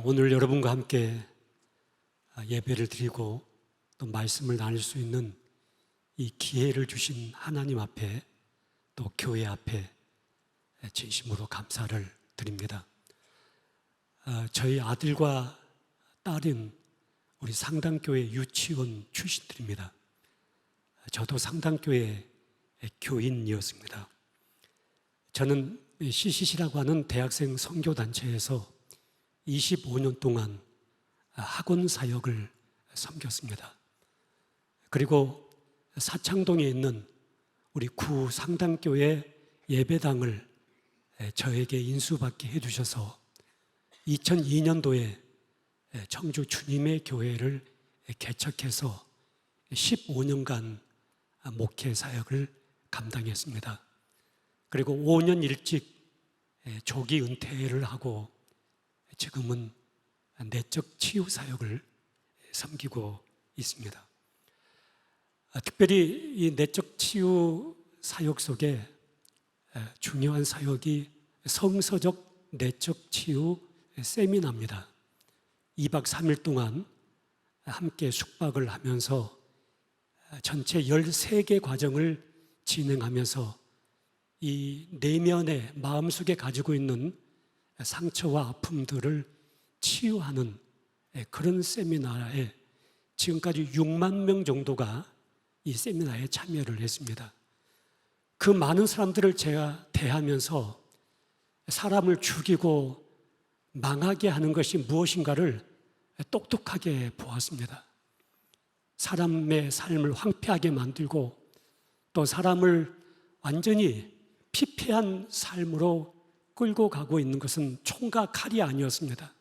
오늘 여러분과 함께 예배를 드리고 또 말씀을 나눌 수 있는 이 기회를 주신 하나님 앞에 또 교회 앞에 진심으로 감사를 드립니다. 저희 아들과 딸은 우리 상당교회 유치원 출신들입니다. 저도 상당교회 교인이었습니다. 저는 CCC라고 하는 대학생 선교단체에서 25년 동안 학원 사역을 섬겼습니다. 그리고 사창동에 있는 우리 구 상당교회 예배당을 저에게 인수받게 해주셔서 2002년도에 청주 주님의 교회를 개척해서 15년간 목회 사역을 감당했습니다. 그리고 5년 일찍 조기 은퇴를 하고 지금은 내적 치유 사역을 섬기고 있습니다. 특별히 이 내적 치유 사역 속에 중요한 사역이 성서적 내적 치유 세미나입니다. 2박 3일 동안 함께 숙박을 하면서 전체 13개 과정을 진행하면서 이 내면의 마음속에 가지고 있는 상처와 아픔들을 치유하는 그런 세미나에 지금까지 6만 명 정도가 이 세미나에 참여를 했습니다. 그 많은 사람들을 제가 대하면서 사람을 죽이고 망하게 하는 것이 무엇인가를 똑똑하게 보았습니다. 사람의 삶을 황폐하게 만들고 또 사람을 완전히 피폐한 삶으로 끌고 가고 있는 것은 총과 칼이 아니었습니다.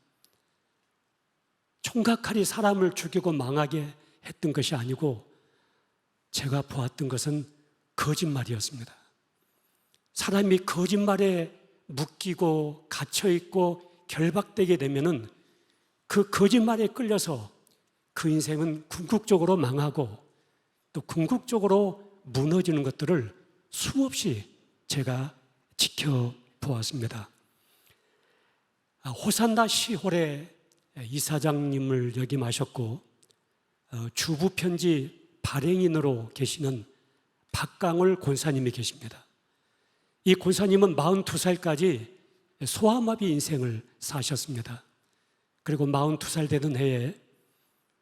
총과 칼이 사람을 죽이고 망하게 했던 것이 아니고 제가 보았던 것은 거짓말이었습니다. 사람이 거짓말에 묶이고 갇혀있고 결박되게 되면은 그 거짓말에 끌려서 그 인생은 궁극적으로 망하고 또 궁극적으로 무너지는 것들을 수없이 제가 지켜보았습니다. 호산나 시홀의 이사장님을 역임하셨고 주부편지 발행인으로 계시는 박강월 권사님이 계십니다. 이 권사님은 42살까지 소아마비 인생을 사셨습니다. 그리고 42살 되던 해에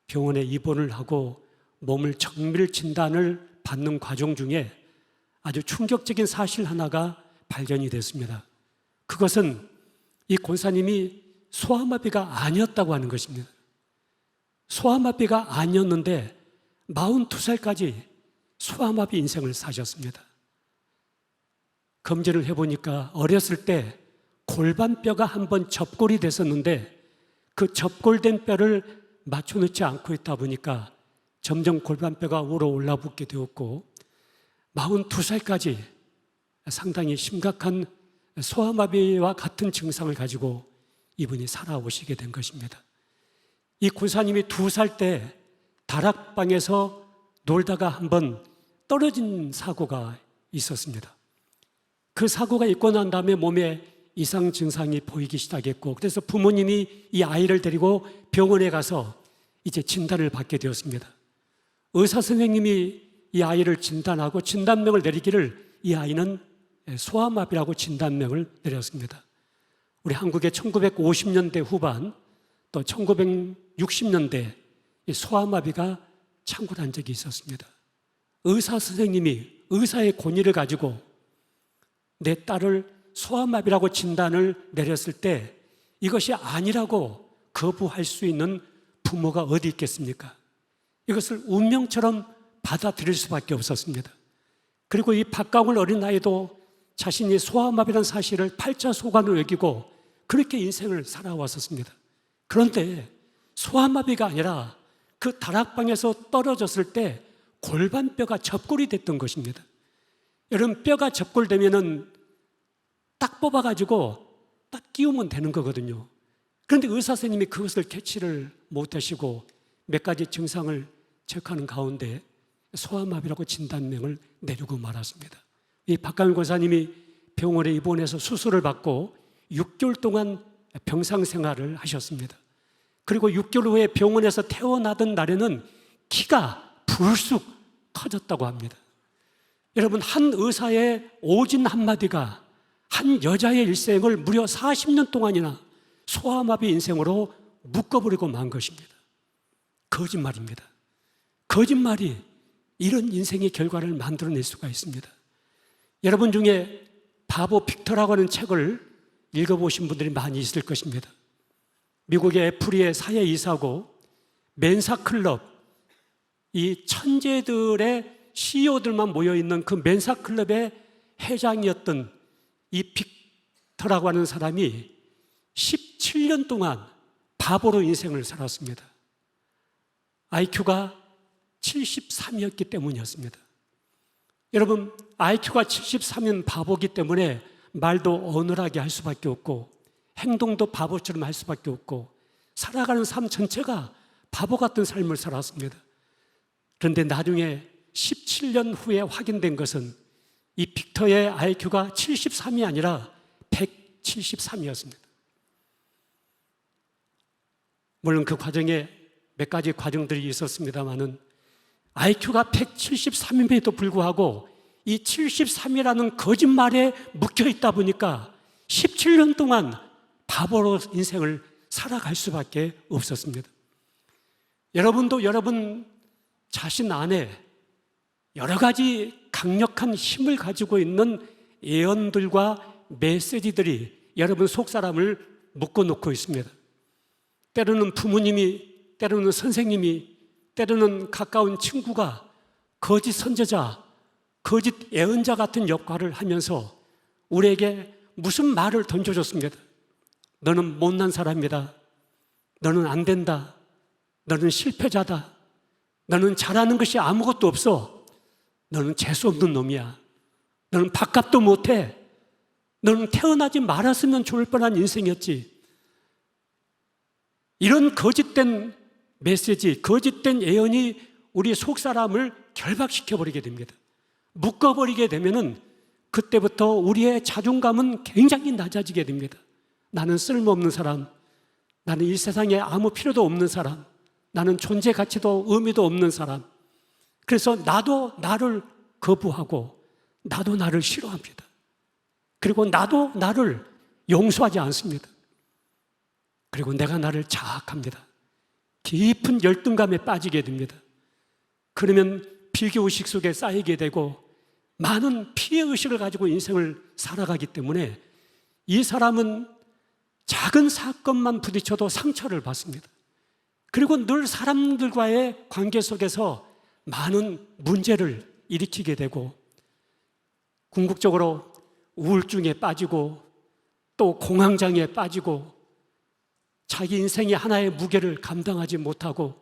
병원에 입원을 하고 몸을 정밀 진단을 받는 과정 중에 아주 충격적인 사실 하나가 발견이 됐습니다. 그것은 이 권사님이 소아마비가 아니었다고 하는 것입니다. 소아마비가 아니었는데 42살까지 소아마비 인생을 사셨습니다. 검진을 해보니까 어렸을 때 골반뼈가 한번 접골이 됐었는데 그 접골된 뼈를 맞춰놓지 않고 있다 보니까 점점 골반뼈가 우러 올라붙게 되었고 42살까지 상당히 심각한 소아마비와 같은 증상을 가지고 이분이 살아오시게 된 것입니다. 이 권사님이 2살 때 다락방에서 놀다가 한번 떨어진 사고가 있었습니다. 그 사고가 있고 난 다음에 몸에 이상 증상이 보이기 시작했고 그래서 부모님이 이 아이를 데리고 병원에 가서 이제 진단을 받게 되었습니다. 의사 선생님이 이 아이를 진단하고 진단명을 내리기를 이 아이는 소아마비라고 진단명을 내렸습니다. 우리 한국의 1950년대 후반 또 1960년대 소아마비가 창궐한 적이 있었습니다. 의사 선생님이 의사의 권위를 가지고 내 딸을 소아마비라고 진단을 내렸을 때 이것이 아니라고 거부할 수 있는 부모가 어디 있겠습니까? 이것을 운명처럼 받아들일 수밖에 없었습니다. 그리고 이 박강월 어린아이도 자신이 소아마비라는 사실을 팔자소관으로 여기고 그렇게 인생을 살아왔었습니다. 그런데 소아마비가 아니라 그 다락방에서 떨어졌을 때 골반뼈가 접골이 됐던 것입니다. 여러분, 뼈가 접골되면은 딱 뽑아가지고 딱 끼우면 되는 거거든요. 그런데 의사 선생님이 그것을 캐치를 못하시고 몇 가지 증상을 체크하는 가운데 소아마비라고 진단명을 내리고 말았습니다. 이 박강일 권사님이 병원에 입원해서 수술을 받고 6개월 동안 병상 생활을 하셨습니다. 그리고 6개월 후에 병원에서 퇴원하던 날에는 키가 불쑥 커졌다고 합니다. 여러분, 한 의사의 오진 한마디가 한 여자의 일생을 무려 40년 동안이나 소아마비 인생으로 묶어버리고 만 것입니다. 거짓말입니다. 거짓말이 이런 인생의 결과를 만들어낼 수가 있습니다. 여러분 중에 바보 빅터라고 하는 책을 읽어보신 분들이 많이 있을 것입니다. 미국의 애플리의 사회이사고 맨사클럽, 이 천재들의 CEO들만 모여있는 그 맨사클럽의 회장이었던 이 빅터라고 하는 사람이 17년 동안 바보로 인생을 살았습니다. IQ가 73이었기 때문이었습니다. 여러분, IQ가 73은 바보기 때문에 말도 어눌하게 할 수밖에 없고 행동도 바보처럼 할 수밖에 없고 살아가는 삶 전체가 바보 같은 삶을 살았습니다. 그런데 나중에 17년 후에 확인된 것은 이 빅터의 IQ가 73이 아니라 173이었습니다. 물론 그 과정에 몇 가지 과정들이 있었습니다만은 IQ가 173임에도 불구하고 이 73이라는 거짓말에 묶여 있다 보니까 17년 동안 바보로 인생을 살아갈 수밖에 없었습니다. 여러분도 여러분 자신 안에 여러 가지 강력한 힘을 가지고 있는 예언들과 메시지들이 여러분 속사람을 묶어놓고 있습니다. 때로는 부모님이, 때로는 선생님이, 때로는 가까운 친구가 거짓 선제자, 거짓 예언자 같은 역할을 하면서 우리에게 무슨 말을 던져줬습니다. 너는 못난 사람이다. 너는 안 된다. 너는 실패자다. 너는 잘하는 것이 아무것도 없어. 너는 재수없는 놈이야. 너는 밥값도 못해. 너는 태어나지 말았으면 좋을 뻔한 인생이었지. 이런 거짓된 메시지, 거짓된 예언이 우리 속사람을 결박시켜버리게 됩니다. 묶어버리게 되면은 그때부터 우리의 자존감은 굉장히 낮아지게 됩니다. 나는 쓸모없는 사람, 나는 이 세상에 아무 필요도 없는 사람, 나는 존재 가치도 의미도 없는 사람. 그래서 나도 나를 거부하고 나도 나를 싫어합니다. 그리고 나도 나를 용서하지 않습니다. 그리고 내가 나를 자학합니다. 깊은 열등감에 빠지게 됩니다. 그러면 비교의식 속에 쌓이게 되고 많은 피해의식을 가지고 인생을 살아가기 때문에 이 사람은 작은 사건만 부딪혀도 상처를 받습니다. 그리고 늘 사람들과의 관계 속에서 많은 문제를 일으키게 되고 궁극적으로 우울증에 빠지고 또 공황장애에 빠지고 자기 인생의 하나의 무게를 감당하지 못하고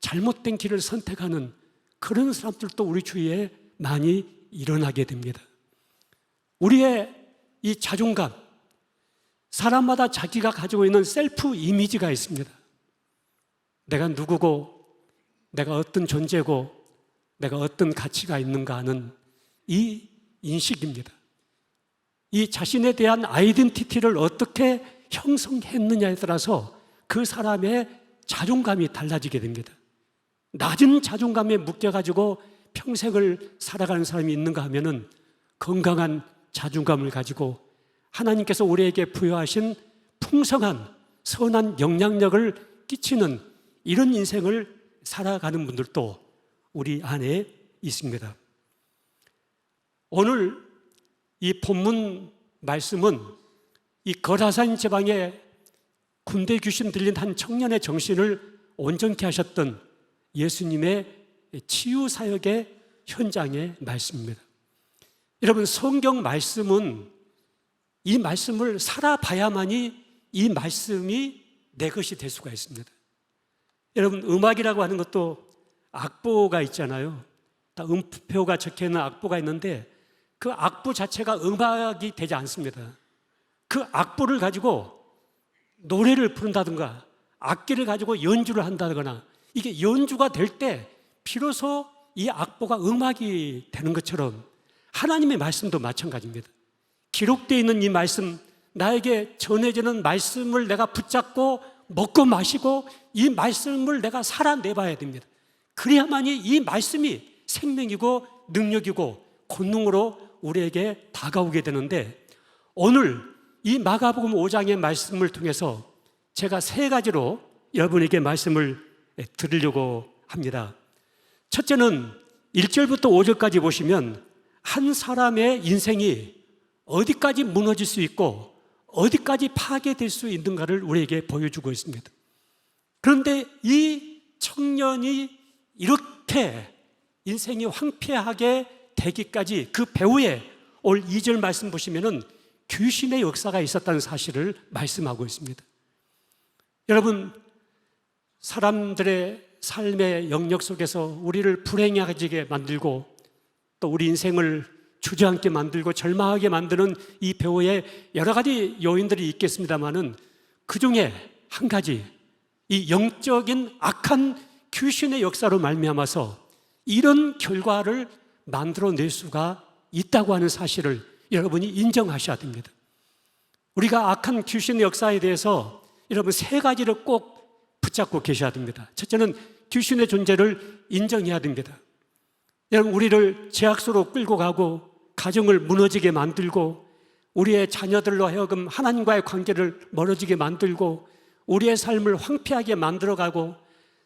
잘못된 길을 선택하는 그런 사람들도 우리 주위에 많이 일어나게 됩니다. 우리의 이 자존감, 사람마다 자기가 가지고 있는 셀프 이미지가 있습니다. 내가 누구고, 내가 어떤 존재고, 내가 어떤 가치가 있는가 하는 이 인식입니다. 이 자신에 대한 아이덴티티를 어떻게 형성했느냐에 따라서 그 사람의 자존감이 달라지게 됩니다. 낮은 자존감에 묶여가지고 평생을 살아가는 사람이 있는가 하면은 건강한 자존감을 가지고 하나님께서 우리에게 부여하신 풍성한 선한 영향력을 끼치는 이런 인생을 살아가는 분들도 우리 안에 있습니다. 오늘 이 본문 말씀은 이 거라산 지방에 군대 귀신 들린 한 청년의 정신을 온전케 하셨던 예수님의 치유 사역의 현장의 말씀입니다. 여러분, 성경 말씀은 이 말씀을 살아봐야만이 이 말씀이 내 것이 될 수가 있습니다. 여러분, 음악이라고 하는 것도 악보가 있잖아요. 다 음표가 적혀있는 악보가 있는데 그 악보 자체가 음악이 되지 않습니다. 그 악보를 가지고 노래를 부른다든가 악기를 가지고 연주를 한다거나 이게 연주가 될 때 비로소 이 악보가 음악이 되는 것처럼 하나님의 말씀도 마찬가지입니다. 기록되어 있는 이 말씀, 나에게 전해지는 말씀을 내가 붙잡고 먹고 마시고 이 말씀을 내가 살아내봐야 됩니다. 그래야만이 이 말씀이 생명이고 능력이고 권능으로 우리에게 다가오게 되는데, 오늘 이 마가복음 5장의 말씀을 통해서 제가 세 가지로 여러분에게 말씀을 드리려고 합니다. 첫째는 1절부터 5절까지 보시면 한 사람의 인생이 어디까지 무너질 수 있고 어디까지 파괴될 수 있는가를 우리에게 보여주고 있습니다. 그런데 이 청년이 이렇게 인생이 황폐하게 되기까지 그 배후에 올 2절 말씀 보시면은 귀신의 역사가 있었다는 사실을 말씀하고 있습니다. 여러분, 사람들의 삶의 영역 속에서 우리를 불행해지게 만들고 또 우리 인생을 주저앉게 만들고 절망하게 만드는 이 배후에 여러 가지 요인들이 있겠습니다만은 그 중에 한 가지, 이 영적인 악한 귀신의 역사로 말미암아서 이런 결과를 만들어낼 수가 있다고 하는 사실을 여러분이 인정하셔야 됩니다. 우리가 악한 귀신의 역사에 대해서 여러분 세 가지를 꼭 붙잡고 계셔야 됩니다. 첫째는 귀신의 존재를 인정해야 됩니다. 여러분, 우리를 죄악소로 끌고 가고 가정을 무너지게 만들고 우리의 자녀들로 하여금 하나님과의 관계를 멀어지게 만들고 우리의 삶을 황폐하게 만들어가고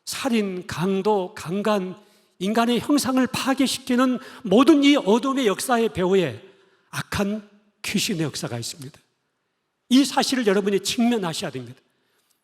살인, 강도, 강간, 인간의 형상을 파괴시키는 모든 이 어둠의 역사의 배후에 악한 귀신의 역사가 있습니다. 이 사실을 여러분이 직면하셔야 됩니다.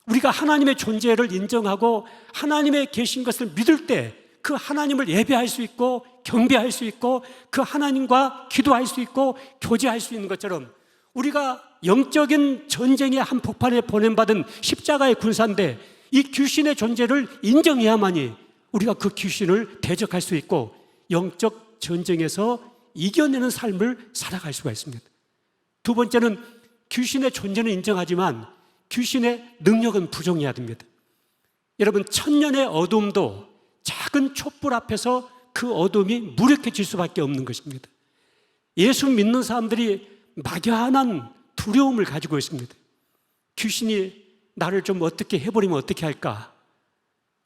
우리가 하나님의 존재를 인정하고 하나님의 계신 것을 믿을 때 그 하나님을 예배할 수 있고 경배할 수 있고 그 하나님과 기도할 수 있고 교제할 수 있는 것처럼 우리가 영적인 전쟁의 한복판에 보냄받은 십자가의 군사인데 이 귀신의 존재를 인정해야만이 우리가 그 귀신을 대적할 수 있고 영적 전쟁에서 이겨내는 삶을 살아갈 수가 있습니다. 두 번째는 귀신의 존재는 인정하지만 귀신의 능력은 부정해야 됩니다. 여러분, 천년의 어둠도 작은 촛불 앞에서 그 어둠이 무력해질 수밖에 없는 것입니다. 예수 믿는 사람들이 막연한 두려움을 가지고 있습니다. 귀신이 나를 좀 어떻게 해버리면 어떻게 할까?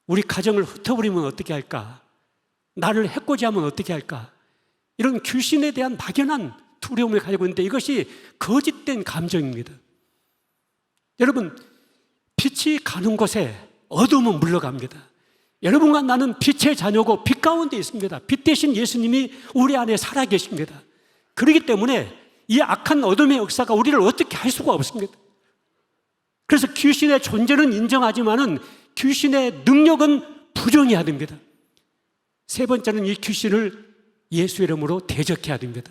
우리 가정을 흩어버리면 어떻게 할까? 나를 해코지하면 어떻게 할까? 이런 귀신에 대한 막연한 두려움을 가지고 있는데 이것이 거짓된 감정입니다. 여러분, 빛이 가는 곳에 어둠은 물러갑니다. 여러분과 나는 빛의 자녀고 빛 가운데 있습니다. 빛 대신 예수님이 우리 안에 살아계십니다. 그렇기 때문에 이 악한 어둠의 역사가 우리를 어떻게 할 수가 없습니다. 그래서 귀신의 존재는 인정하지만은 귀신의 능력은 부정해야 됩니다. 세 번째는 이 귀신을 예수 이름으로 대적해야 됩니다.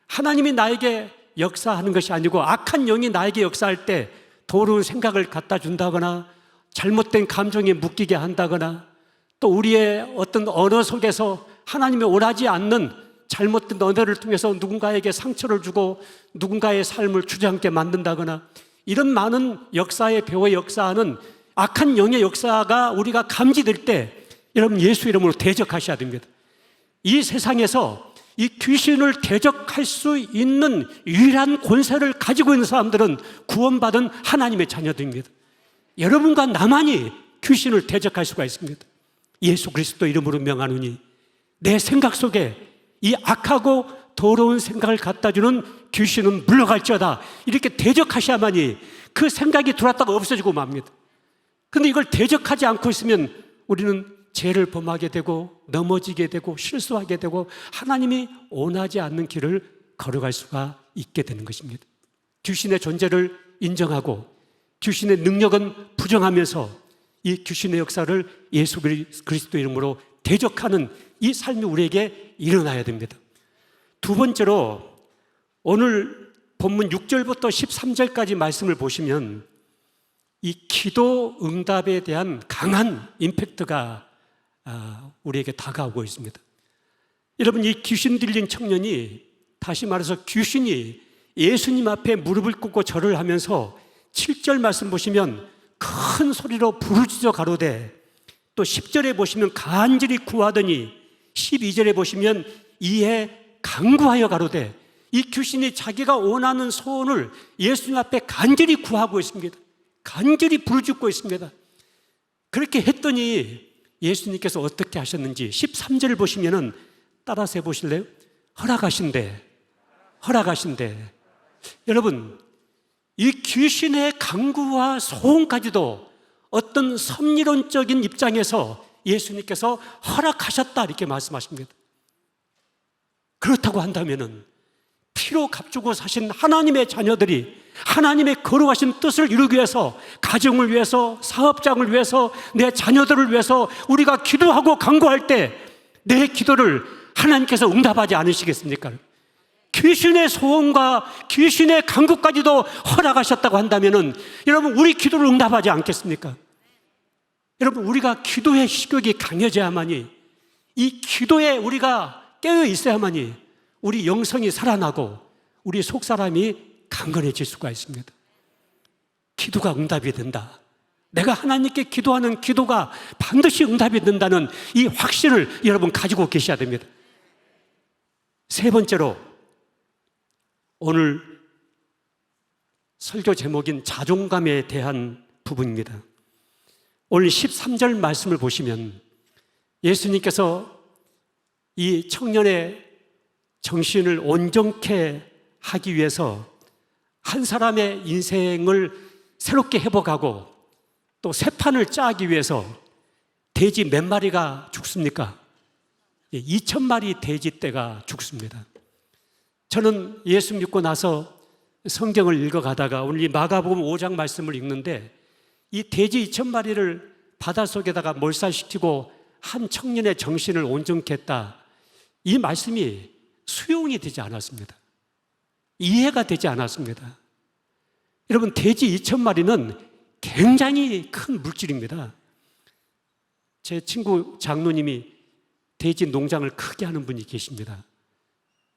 하나님이 나에게 역사하는 것이 아니고 악한 영이 나에게 역사할 때 더러운 생각을 갖다 준다거나 잘못된 감정에 묶이게 한다거나 또 우리의 어떤 언어 속에서 하나님이 원하지 않는 잘못된 언어를 통해서 누군가에게 상처를 주고 누군가의 삶을 주저앉게 만든다거나 이런 많은 역사의 배후에 역사하는 악한 영의 역사가 우리가 감지될 때 여러분 예수 이름으로 대적하셔야 됩니다. 이 세상에서 이 귀신을 대적할 수 있는 유일한 권세를 가지고 있는 사람들은 구원받은 하나님의 자녀들입니다. 여러분과 나만이 귀신을 대적할 수가 있습니다. 예수 그리스도 이름으로 명하노니 내 생각 속에 이 악하고 더러운 생각을 갖다 주는 귀신은 물러갈지어다. 이렇게 대적하셔야만이 그 생각이 들어왔다가 없어지고 맙니다. 그런데 이걸 대적하지 않고 있으면 우리는 죄를 범하게 되고 넘어지게 되고 실수하게 되고 하나님이 원하지 않는 길을 걸어갈 수가 있게 되는 것입니다. 귀신의 존재를 인정하고 귀신의 능력은 부정하면서 이 귀신의 역사를 예수 그리스도 이름으로 대적하는 이 삶이 우리에게 일어나야 됩니다. 두 번째로 오늘 본문 6절부터 13절까지 말씀을 보시면 이 기도 응답에 대한 강한 임팩트가 우리에게 다가오고 있습니다. 여러분, 이 귀신 들린 청년이, 다시 말해서 귀신이 예수님 앞에 무릎을 꿇고 절을 하면서 7절 말씀 보시면 큰 소리로 부르짖어 가로되, 또 10절에 보시면 간절히 구하더니, 12절에 보시면 이에 간구하여 가로되, 이 귀신이 자기가 원하는 소원을 예수님 앞에 간절히 구하고 있습니다. 간절히 부르짖고 있습니다. 그렇게 했더니 예수님께서 어떻게 하셨는지 13절을 보시면은 따라서 해보실래요? 허락하신대. 여러분, 이 귀신의 강구와 소원까지도 어떤 섭리론적인 입장에서 예수님께서 허락하셨다 이렇게 말씀하십니다. 그렇다고 한다면은 피로 값주고 사신 하나님의 자녀들이 하나님의 거룩하신 뜻을 이루기 위해서, 가정을 위해서, 사업장을 위해서, 내 자녀들을 위해서 우리가 기도하고 간구할 때 내 기도를 하나님께서 응답하지 않으시겠습니까? 귀신의 소원과 귀신의 간구까지도 허락하셨다고 한다면은 여러분, 우리 기도를 응답하지 않겠습니까? 여러분, 우리가 기도의 식욕이 강해져야만이, 이 기도에 우리가 깨어 있어야만이 우리 영성이 살아나고 우리 속사람이 강건해질 수가 있습니다. 기도가 응답이 된다. 내가 하나님께 기도하는 기도가 반드시 응답이 된다는 이 확신을 여러분 가지고 계셔야 됩니다. 세 번째로, 오늘 설교 제목인 자존감에 대한 부분입니다. 오늘 13절 말씀을 보시면 예수님께서 이 청년의 정신을 온전케 하기 위해서 한 사람의 인생을 새롭게 회복하고 또 새 판을 짜기 위해서 돼지 몇 마리가 죽습니까? 2,000마리 돼지 떼가 죽습니다. 저는 예수 믿고 나서 성경을 읽어가다가 오늘 이 마가복음 5장 말씀을 읽는데 이 돼지 2,000마리를 바닷속에다가 몰살시키고 한 청년의 정신을 온전케 했다. 이 말씀이 수용이 되지 않았습니다. 이해가 되지 않았습니다. 여러분, 돼지 2,000마리는 굉장히 큰 물질입니다. 제 친구 장로님이 돼지 농장을 크게 하는 분이 계십니다.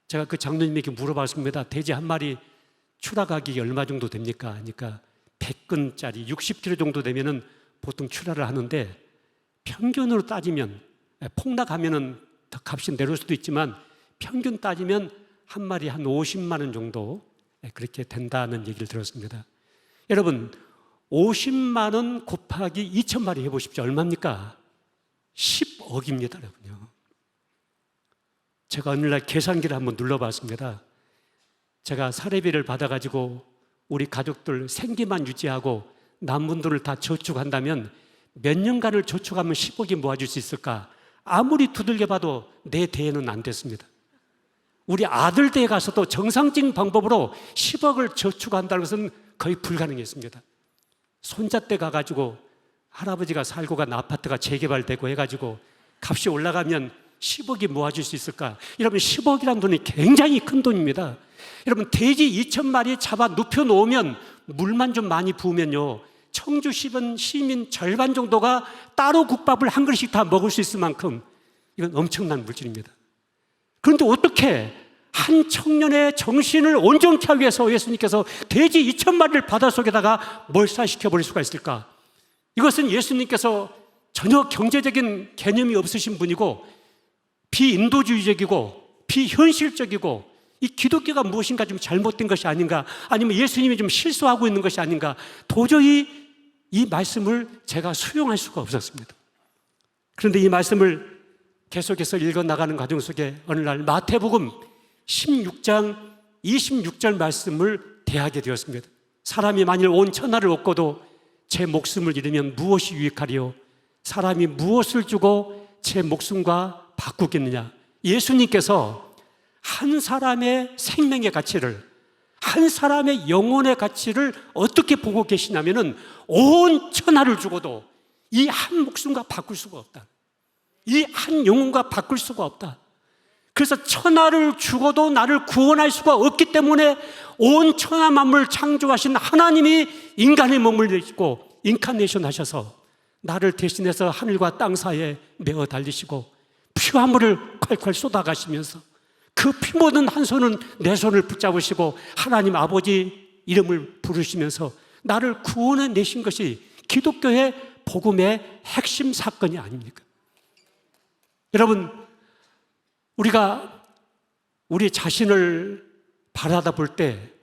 제가 그 장로님에게 물어봤습니다. 돼지 한 마리 출하 가격이 얼마 정도 됩니까? 하니까 100근짜리 60kg 정도 되면은 보통 출하를 하는데, 평균으로 따지면, 폭락하면은 더 값이 내려올 수도 있지만 평균 따지면 한 마리 한 50만 원 정도 그렇게 된다는 얘기를 들었습니다. 여러분, 50만 원 곱하기 2,000마리 해보십시오. 얼마입니까? 10억입니다, 여러분요. 제가 어느 날 계산기를 한번 눌러봤습니다. 제가 사례비를 받아가지고 우리 가족들 생계만 유지하고 남은 돈을 다 저축한다면 몇 년간을 저축하면 10억이 모아줄 수 있을까? 아무리 두들겨봐도 내 대에는 안 됐습니다. 우리 아들 대에 가서도 정상적인 방법으로 10억을 저축한다는 것은 거의 불가능했습니다. 손자 때 가가지고 할아버지가 살고 간 아파트가 재개발되고 해가지고 값이 올라가면 10억이 모아줄 수 있을까? 여러분, 10억이라는 돈이 굉장히 큰 돈입니다. 여러분, 돼지 2,000마리 잡아 눕혀놓으면 물만 좀 많이 부으면요, 청주 시민 절반 정도가 따로 국밥을 한 그릇씩 다 먹을 수 있을 만큼 이건 엄청난 물질입니다. 그런데 어떻게 한 청년의 정신을 온전케 하기 위해서 예수님께서 돼지 2,000마리를 바닷속에다가 몰살시켜 버릴 수가 있을까? 이것은 예수님께서 전혀 경제적인 개념이 없으신 분이고 비인도주의적이고 비현실적이고 이 기독교가 무엇인가 좀 잘못된 것이 아닌가, 아니면 예수님이 좀 실수하고 있는 것이 아닌가, 도저히 이 말씀을 제가 수용할 수가 없었습니다. 그런데 이 말씀을 계속해서 읽어나가는 과정 속에 어느 날 마태복음 16장 26절 말씀을 대하게 되었습니다. 사람이 만일 온 천하를 얻고도 제 목숨을 잃으면 무엇이 유익하리요? 사람이 무엇을 주고 제 목숨과 바꾸겠느냐? 예수님께서 한 사람의 생명의 가치를, 한 사람의 영혼의 가치를 어떻게 보고 계시냐면은 온 천하를 주고도 이 한 목숨과 바꿀 수가 없다. 이 한 영혼과 바꿀 수가 없다. 그래서 천하를 주고도 나를 구원할 수가 없기 때문에 온 천하 만물을 창조하신 하나님이 인간의 몸을 내시고 인카네이션 하셔서 나를 대신해서 하늘과 땅 사이에 메어 달리시고 피화물을 콸콸 쏟아가시면서 그 피 묻은 한 손은 내 손을 붙잡으시고 하나님 아버지 이름을 부르시면서 나를 구원해 내신 것이 기독교의 복음의 핵심 사건이 아닙니까? 여러분, 우리가 우리 자신을 바라다 볼 때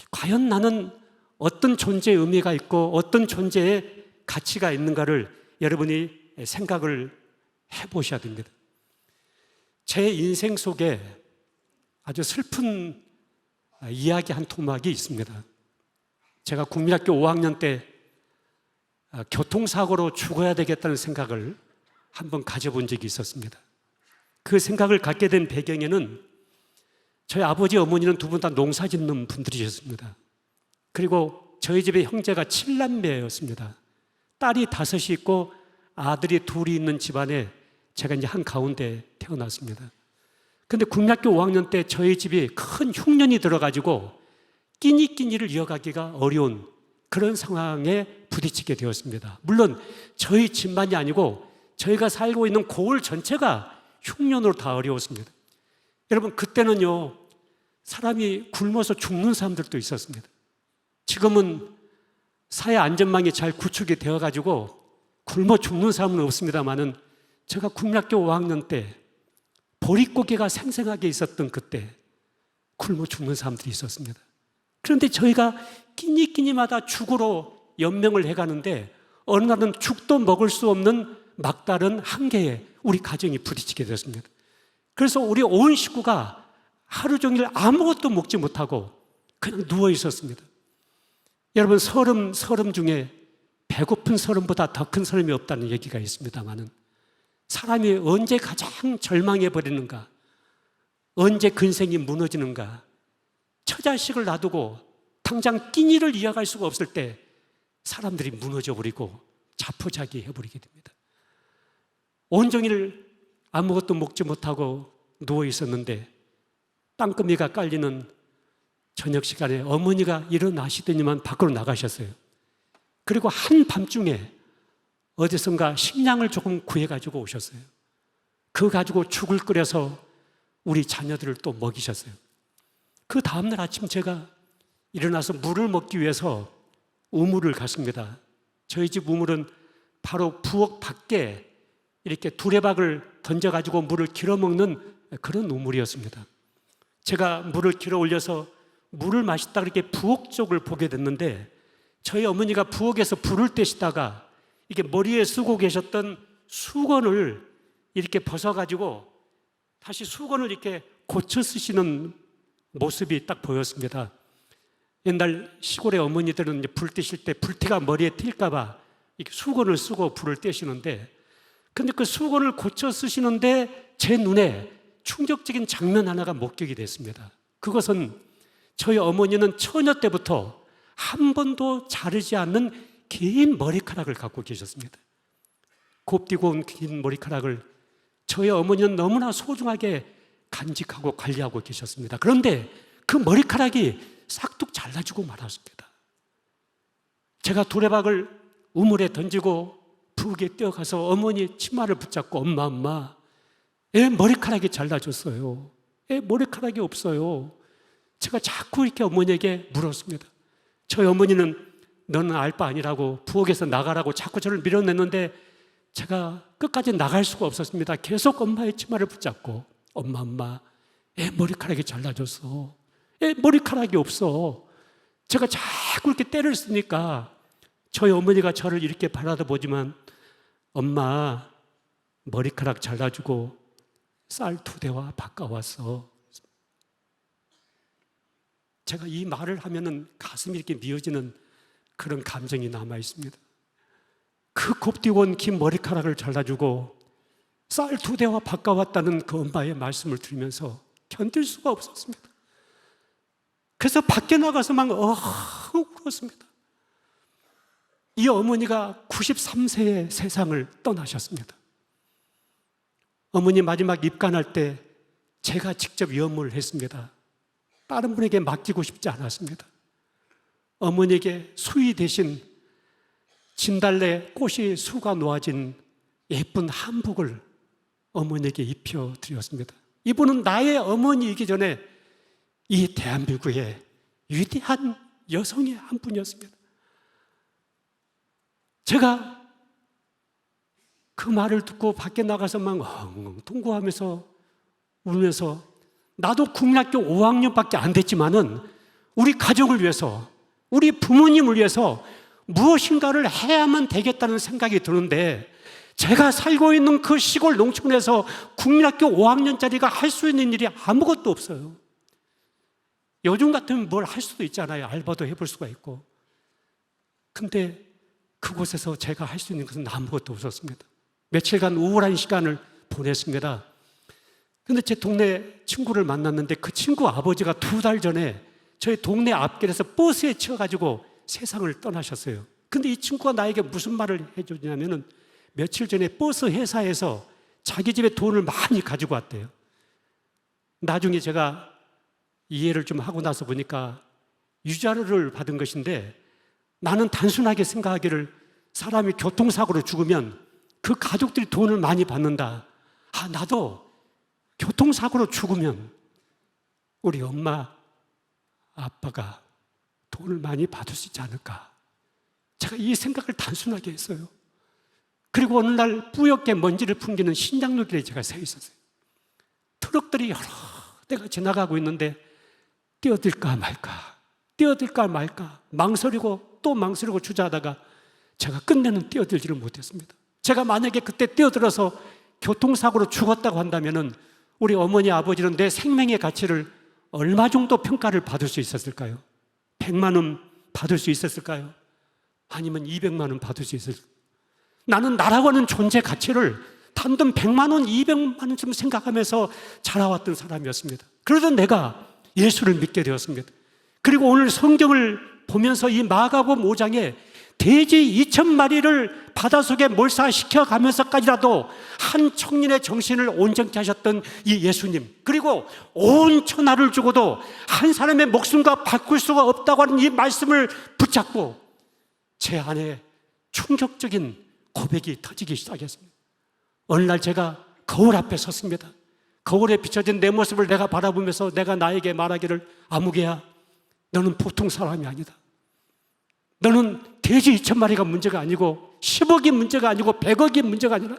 과연 나는 어떤 존재의 의미가 있고 어떤 존재의 가치가 있는가를 여러분이 생각을 해보셔야 됩니다. 제 인생 속에 아주 슬픈 이야기 한 토막이 있습니다. 제가 국민학교 5학년 때 교통사고로 죽어야 되겠다는 생각을 한번 가져본 적이 있었습니다. 그 생각을 갖게 된 배경에는 저희 아버지 어머니는 두 분 다 농사 짓는 분들이셨습니다. 그리고 저희 집에 형제가 7남매였습니다. 딸이 5이 있고 아들이 2이 있는 집안에 제가 이제 한가운데 태어났습니다. 근데 국민학교 5학년 때 저희 집이 큰 흉년이 들어가지고 끼니를 이어가기가 어려운 그런 상황에 부딪히게 되었습니다. 물론 저희 집만이 아니고 저희가 살고 있는 고을 전체가 흉년으로 다 어려웠습니다. 여러분, 그때는요, 사람이 굶어서 죽는 사람들도 있었습니다. 지금은 사회 안전망이 잘 구축이 되어가지고 굶어 죽는 사람은 없습니다만은 제가 국민학교 5학년 때 보릿고개가 생생하게 있었던 그때 굶어 죽는 사람들이 있었습니다. 그런데 저희가 끼니마다 죽으로 연명을 해가는데 어느 날은 죽도 먹을 수 없는 막다른 한계에 우리 가정이 부딪히게 되었습니다. 그래서 우리 온 식구가 하루 종일 아무것도 먹지 못하고 그냥 누워 있었습니다. 여러분, 서름 중에 배고픈 서름보다 더 큰 서름이 없다는 얘기가 있습니다만은 사람이 언제 가장 절망해 버리는가, 언제 근생이 무너지는가, 처자식을 놔두고 당장 끼니를 이어갈 수가 없을 때 사람들이 무너져 버리고 자포자기해 버리게 됩니다. 온종일 아무것도 먹지 못하고 누워 있었는데 땅거미가 깔리는 저녁 시간에 어머니가 일어나시더니만 밖으로 나가셨어요. 그리고 한밤중에 어디선가 식량을 조금 구해가지고 오셨어요. 그거 가지고 죽을 끓여서 우리 자녀들을 또 먹이셨어요. 그 다음날 아침 제가 일어나서 물을 먹기 위해서 우물을 갔습니다. 저희 집 우물은 바로 부엌 밖에 이렇게 두레박을 던져가지고 물을 길어 먹는 그런 우물이었습니다. 제가 물을 길어 올려서 물을 마시다 그렇게 부엌 쪽을 보게 됐는데 저희 어머니가 부엌에서 불을 떼시다가 이렇게 머리에 쓰고 계셨던 수건을 이렇게 벗어가지고 다시 수건을 이렇게 고쳐 쓰시는 모습이 딱 보였습니다. 옛날 시골의 어머니들은 이제 불 떼실 때 불티가 머리에 튈까봐 이렇게 수건을 쓰고 불을 떼시는데, 근데 그 수건을 고쳐 쓰시는데 제 눈에 충격적인 장면 하나가 목격이 됐습니다. 그것은 저희 어머니는 처녀 때부터 한 번도 자르지 않는 긴 머리카락을 갖고 계셨습니다. 곱디고 온 긴 머리카락을 저희 어머니는 너무나 소중하게 간직하고 관리하고 계셨습니다. 그런데 그 머리카락이 싹둑 잘라지고 말았습니다. 제가 두레박을 우물에 던지고 부엌에 뛰어가서 어머니 치마를 붙잡고 엄마, 애 머리카락이 잘라졌어요. 애 머리카락이 없어요. 제가 자꾸 이렇게 어머니에게 물었습니다. 저희 어머니는 너는 알 바 아니라고 부엌에서 나가라고 자꾸 저를 밀어냈는데 제가 끝까지 나갈 수가 없었습니다. 계속 엄마의 치마를 붙잡고 엄마, 애 머리카락이 잘라졌어. 애 머리카락이 없어. 제가 자꾸 이렇게 때를 쓰니까 저희 어머니가 저를 이렇게 바라다 보지만 엄마 머리카락 잘라주고 쌀 2대와 바꿔왔어. 제가 이 말을 하면은 가슴이 이렇게 미어지는 그런 감정이 남아 있습니다. 그 곱디고 온 긴 머리카락을 잘라주고 쌀 2대와 바꿔왔다는 그 엄마의 말씀을 들으면서 견딜 수가 없었습니다. 그래서 밖에 나가서 막 울었습니다. 이 어머니가 93세에 세상을 떠나셨습니다. 어머니 마지막 입간할 때 제가 직접 염을 했습니다. 다른 분에게 맡기고 싶지 않았습니다. 어머니에게 수의 대신 진달래 꽃이 수가 놓아진 예쁜 한복을 어머니에게 입혀드렸습니다. 이분은 나의 어머니이기 전에 이 대한민국의 위대한 여성의 한 분이었습니다. 제가 그 말을 듣고 밖에 나가서 막 엉엉 통곡하면서 울면서 나도 국민학교 5학년밖에 안 됐지만은 우리 가족을 위해서, 우리 부모님을 위해서 무엇인가를 해야만 되겠다는 생각이 드는데, 제가 살고 있는 그 시골 농촌에서 국민학교 5학년짜리가 할 수 있는 일이 아무것도 없어요. 요즘 같으면 뭘 할 수도 있잖아요. 알바도 해볼 수가 있고. 근데 그곳에서 제가 할 수 있는 것은 아무것도 없었습니다. 며칠간 우울한 시간을 보냈습니다. 근데 제 동네 친구를 만났는데 그 친구 아버지가 2달 전에 저희 동네 앞길에서 버스에 치여가지고 세상을 떠나셨어요. 근데 이 친구가 나에게 무슨 말을 해주냐면은 며칠 전에 버스 회사에서 자기 집에 돈을 많이 가지고 왔대요. 나중에 제가 이해를 좀 하고 나서 보니까 유자료를 받은 것인데, 나는 단순하게 생각하기를 사람이 교통사고로 죽으면 그 가족들이 돈을 많이 받는다. 나도 교통사고로 죽으면 우리 엄마, 아빠가 돈을 많이 받을 수 있지 않을까. 제가 이 생각을 단순하게 했어요. 그리고 어느 날 뿌옇게 먼지를 풍기는 신장로길에 제가 서 있었어요. 트럭들이 여러 대가 지나가고 있는데 뛰어들까 말까 망설이고 또 망설이고 주저하다가 제가 끝내는 뛰어들지를 못했습니다. 제가 만약에 그때 뛰어들어서 교통사고로 죽었다고 한다면은 우리 어머니 아버지는 내 생명의 가치를 얼마 정도 평가를 받을 수 있었을까요? 100만 원 받을 수 있었을까요? 아니면 200만 원 받을 수 있었을까요? 나는 나라고 하는 존재 가치를 단돈 100만 원, 200만 원쯤 생각하면서 자라왔던 사람이었습니다. 그러던 내가 예수를 믿게 되었습니다. 그리고 오늘 성경을 보면서 이 마가복음 5장에 돼지 2,000마리를 바닷속에 몰사시켜 가면서까지라도 한 청년의 정신을 온전케 하셨던 이 예수님, 그리고 온 천하를 주고도 한 사람의 목숨과 바꿀 수가 없다고 하는 이 말씀을 붙잡고 제 안에 충격적인 고백이 터지기 시작했습니다. 어느 날 제가 거울 앞에 섰습니다. 거울에 비춰진 내 모습을 내가 바라보면서 내가 나에게 말하기를, 아무개야, 너는 보통 사람이 아니다. 너는 돼지 2,000마리가 문제가 아니고 10억이 문제가 아니고 100억이 문제가 아니라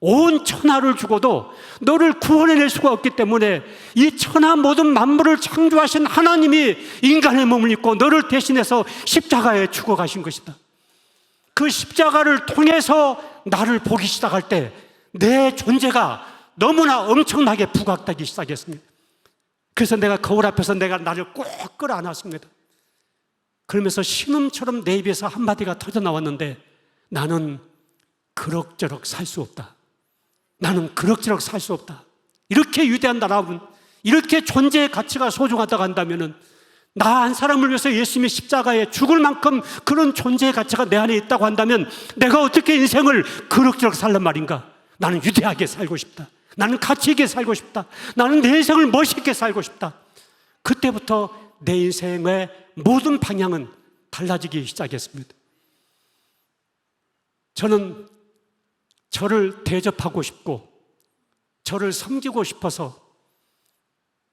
온 천하를 주고도 너를 구원해낼 수가 없기 때문에 이 천하 모든 만물을 창조하신 하나님이 인간의 몸을 입고 너를 대신해서 십자가에 죽어가신 것이다. 그 십자가를 통해서 나를 보기 시작할 때 내 존재가 너무나 엄청나게 부각되기 시작했습니다. 그래서 내가 거울 앞에서 내가 나를 꼭 끌어안았습니다. 그러면서 신음처럼 내 입에서 한마디가 터져 나왔는데, 나는 그럭저럭 살 수 없다. 나는 그럭저럭 살 수 없다. 이렇게 위대한 나라면, 이렇게 존재의 가치가 소중하다고 한다면은 나 한 사람을 위해서 예수님이 십자가에 죽을 만큼 그런 존재의 가치가 내 안에 있다고 한다면 내가 어떻게 인생을 그럭저럭 살란 말인가? 나는 위대하게 살고 싶다. 나는 가치 있게 살고 싶다. 나는 내 인생을 멋있게 살고 싶다. 그때부터 내 인생의 모든 방향은 달라지기 시작했습니다. 저는 저를 대접하고 싶고 저를 섬기고 싶어서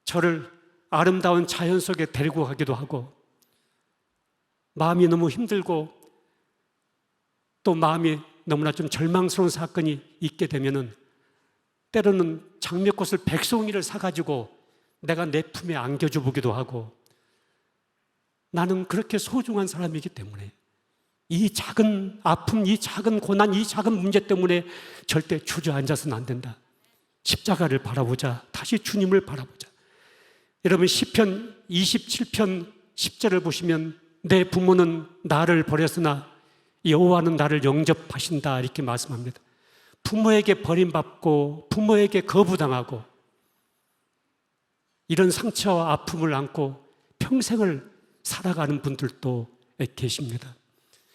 저를 아름다운 자연 속에 데리고 가기도 하고, 마음이 너무 힘들고 또 마음이 너무나 좀 절망스러운 사건이 있게 되면은 때로는 장미꽃을 100송이를 사가지고 내가 내 품에 안겨줘 보기도 하고, 나는 그렇게 소중한 사람이기 때문에 이 작은 아픔, 이 작은 고난, 이 작은 문제 때문에 절대 주저앉아서는 안 된다. 십자가를 바라보자. 다시 주님을 바라보자. 여러분, 시편 27편 10절을 보시면 내 부모는 나를 버렸으나 여호와는 나를 영접하신다, 이렇게 말씀합니다. 부모에게 버림받고 부모에게 거부당하고 이런 상처와 아픔을 안고 평생을 살아가는 분들도 계십니다.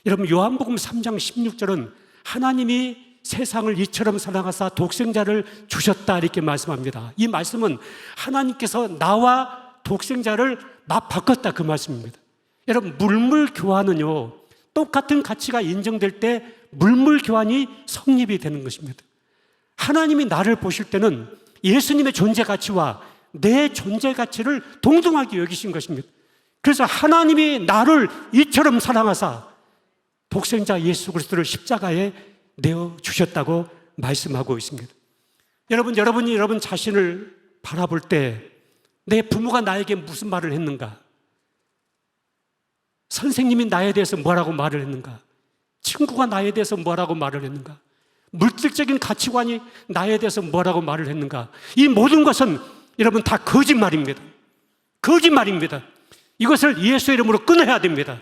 여러분, 요한복음 3장 16절은 하나님이 세상을 이처럼 사랑하사 독생자를 주셨다, 이렇게 말씀합니다. 이 말씀은 하나님께서 나와 독생자를 맞바꿨다, 그 말씀입니다. 여러분, 물물 교환은요, 똑같은 가치가 인정될 때 물물 교환이 성립이 되는 것입니다. 하나님이 나를 보실 때는 예수님의 존재 가치와 내 존재 가치를 동등하게 여기신 것입니다. 그래서 하나님이 나를 이처럼 사랑하사 독생자 예수 그리스도를 십자가에 내어 주셨다고 말씀하고 있습니다. 여러분이 여러분 자신을 바라볼 때 내 부모가 나에게 무슨 말을 했는가? 선생님이 나에 대해서 뭐라고 말을 했는가? 친구가 나에 대해서 뭐라고 말을 했는가? 물질적인 가치관이 나에 대해서 뭐라고 말을 했는가? 이 모든 것은 여러분 다 거짓말입니다. 거짓말입니다. 이것을 예수의 이름으로 끊어야 됩니다.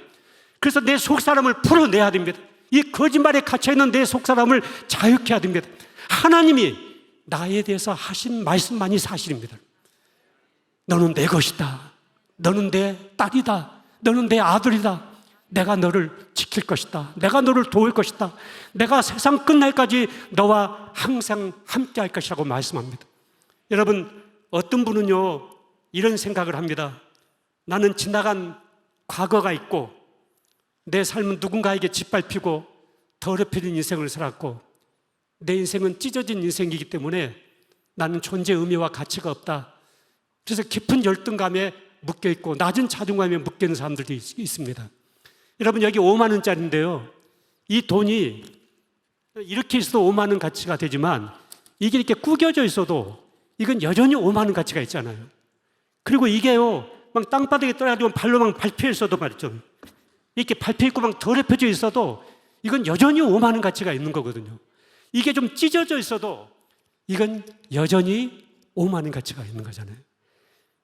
그래서 내 속사람을 풀어내야 됩니다. 이 거짓말에 갇혀있는 내 속사람을 자유케 해야 됩니다. 하나님이 나에 대해서 하신 말씀만이 사실입니다. 너는 내 것이다. 너는 내 딸이다. 너는 내 아들이다. 내가 너를 지킬 것이다. 내가 너를 도울 것이다. 내가 세상 끝날까지 너와 항상 함께 할 것이라고 말씀합니다. 여러분, 어떤 분은요 이런 생각을 합니다. 나는 지나간 과거가 있고 내 삶은 누군가에게 짓밟히고 더럽혀진 인생을 살았고 내 인생은 찢어진 인생이기 때문에 나는 존재의 의미와 가치가 없다. 그래서 깊은 열등감에 묶여있고 낮은 자존감에 묶여있는 사람들도 있습니다. 여러분, 여기 5만 원짜리인데요, 이 돈이 이렇게 있어도 5만 원 가치가 되지만 이게 이렇게 구겨져 있어도 이건 여전히 5만 원 가치가 있잖아요. 그리고 이게요 막 땅바닥에 떨어지면 발로 막 밟혀 있어도 말이죠, 이렇게 밟혀 있고 막 더럽혀져 있어도 이건 여전히 5만 원 가치가 있는 거거든요. 이게 좀 찢어져 있어도 이건 여전히 5만 원 가치가 있는 거잖아요.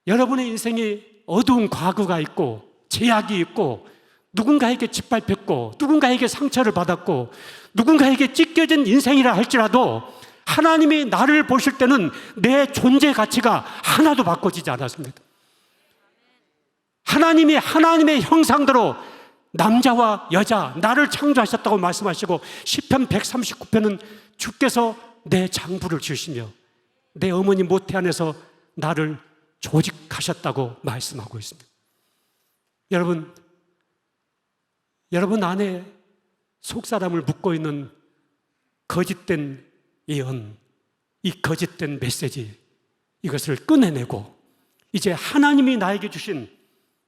여러분의 인생이 어두운 과거가 있고 제약이 있고 누군가에게 짓밟혔고 누군가에게 상처를 받았고 누군가에게 찢겨진 인생이라 할지라도 하나님이 나를 보실 때는 내 존재 가치가 하나도 바꿔지지 않았습니다. 하나님이 하나님의 형상대로 남자와 여자 나를 창조하셨다고 말씀하시고 시편 139편은 주께서 내 장부를 주시며 내 어머니 모태 안에서 나를 조직하셨다고 말씀하고 있습니다. 여러분 안에 속사람을 묶고 있는 거짓된 예언, 이 거짓된 메시지, 이것을 꺼내내고 이제 하나님이 나에게 주신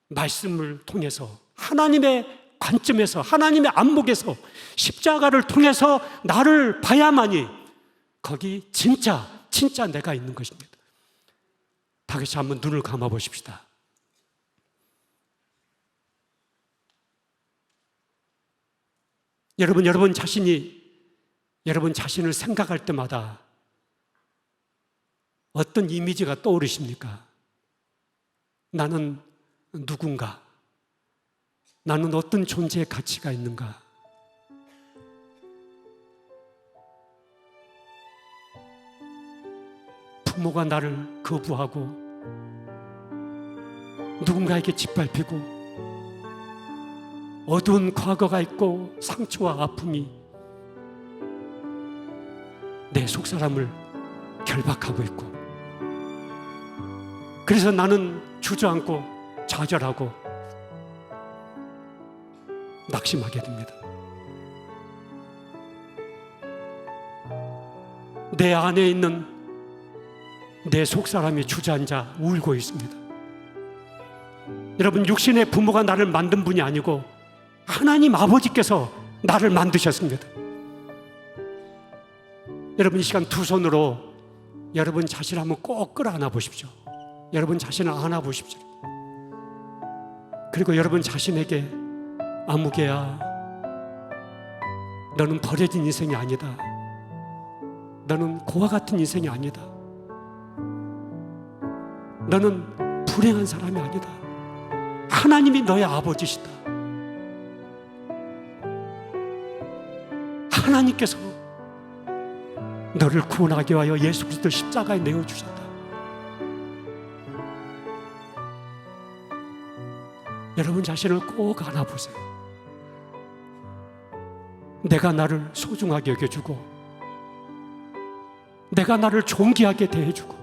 말씀을 통해서 하나님의 관점에서 하나님의 안목에서 십자가를 통해서 나를 봐야만이 거기 진짜 내가 있는 것입니다. 다시 한번 눈을 감아 보십시다. 여러분 자신을 생각할 때마다 어떤 이미지가 떠오르십니까? 나는 누군가? 나는 어떤 존재의 가치가 있는가? 부모가 나를 거부하고 누군가에게 짓밟히고 어두운 과거가 있고 상처와 아픔이 내 속사람을 결박하고 있고 그래서 나는 주저앉고 좌절하고 낙심하게 됩니다. 내 안에 있는 내 속사람이 주저앉아 울고 있습니다. 여러분, 육신의 부모가 나를 만든 분이 아니고 하나님 아버지께서 나를 만드셨습니다. 여러분, 이 시간 두 손으로 여러분 자신을 한번 꼭 끌어안아 보십시오. 여러분 자신을 안아 보십시오. 그리고 여러분 자신에게 아무개야, 너는 버려진 인생이 아니다. 너는 고와 같은 인생이 아니다. 너는 불행한 사람이 아니다. 하나님이 너의 아버지시다. 하나님께서 너를 구원하기 위하여 예수 그리스도 십자가에 내어주셨다. 여러분 자신을 꼭 안아보세요. 내가 나를 소중하게 여겨주고 내가 나를 존귀하게 대해주고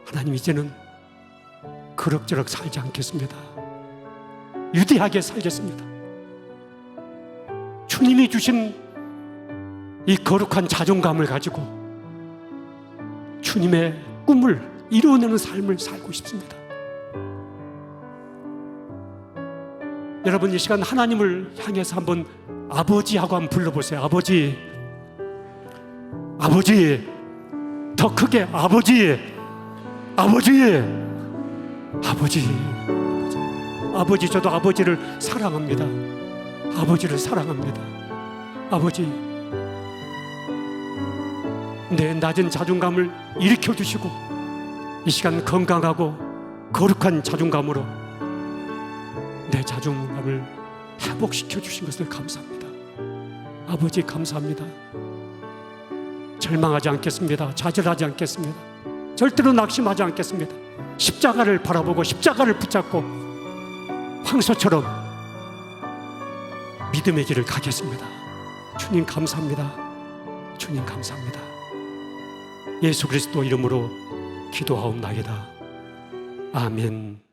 하나님, 이제는 그럭저럭 살지 않겠습니다. 유대하게 살겠습니다. 주님이 주신 이 거룩한 자존감을 가지고 주님의 꿈을 이루어내는 삶을 살고 싶습니다. 여러분, 이 시간 하나님을 향해서 한번 아버지하고 한번 불러보세요. 아버지, 더 크게 아버지, 아버지, 아버지, 아버지. 저도 아버지를 사랑합니다. 아버지를 사랑합니다. 아버지, 내 낮은 자존감을 일으켜 주시고 이 시간 건강하고 거룩한 자존감으로 내 자존감을 회복시켜 주신 것을 감사합니다. 아버지 감사합니다. 절망하지 않겠습니다. 좌절하지 않겠습니다. 절대로 낙심하지 않겠습니다. 십자가를 바라보고 십자가를 붙잡고 황소처럼 믿음의 길을 가겠습니다. 주님 감사합니다. 주님 감사합니다. 예수 그리스도 이름으로 기도하옵나이다. 아멘.